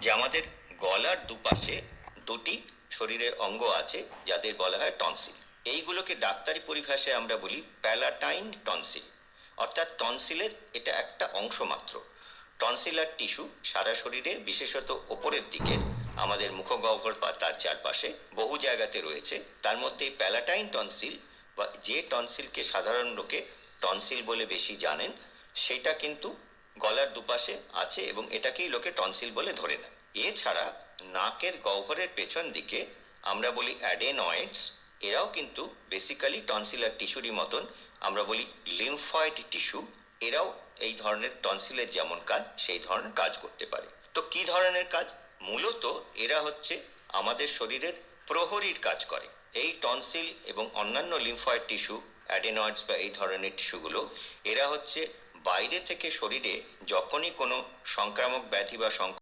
যে আমাদের গলার দুপাশে দুটি শরীরের অঙ্গ আছে যাদের বলা হয় টনসিল। এইগুলোকে ডাক্তারি পরিভাষায় আমরা বলি প্যালাটাইন টনসিল, অর্থাৎ টনসিলের এটা একটা অংশ মাত্র। টনসিলার টিস্যু সারা শরীরে, বিশেষত ওপরের দিকে আমাদের মুখগহ্বর বা তার চারপাশে বহু জায়গাতে রয়েছে। তার মধ্যে প্যালাটাইন টনসিল বা যে টনসিলকে সাধারণ লোকে টনসিল বলে বেশি জানেন, সেটা কিন্তু গলার দুপাশে আছে এবং এটাকেই লোকে টনসিল বলে ধরে নেয়। এছাড়া নাকের গহ্বরের পেছন দিকে আমরা বলি অ্যাডেনয়েডস, এরাও কিন্তু বেসিক্যালি টনসিলার টিস্যুরই মতন, আমরা বলি লিম্ফয়েড টিস্যু। এরাও এই ধরনের টনসিলের যেমন কাজ সেই ধরনের কাজ করতে পারে। তো কি ধরনের কাজ? মূলত এরা হচ্ছে আমাদের শরীরের প্রহরীর কাজ করে। এই টনসিল এবং অন্যান্য লিম্ফয়েড টিস্যু, অ্যাডেনয়েডস বা এই ধরনের টিস্যুগুলো, এরা হচ্ছে বাইরে থেকে শরীরে যখনই কোনো সংক্রামক ব্যাধি বা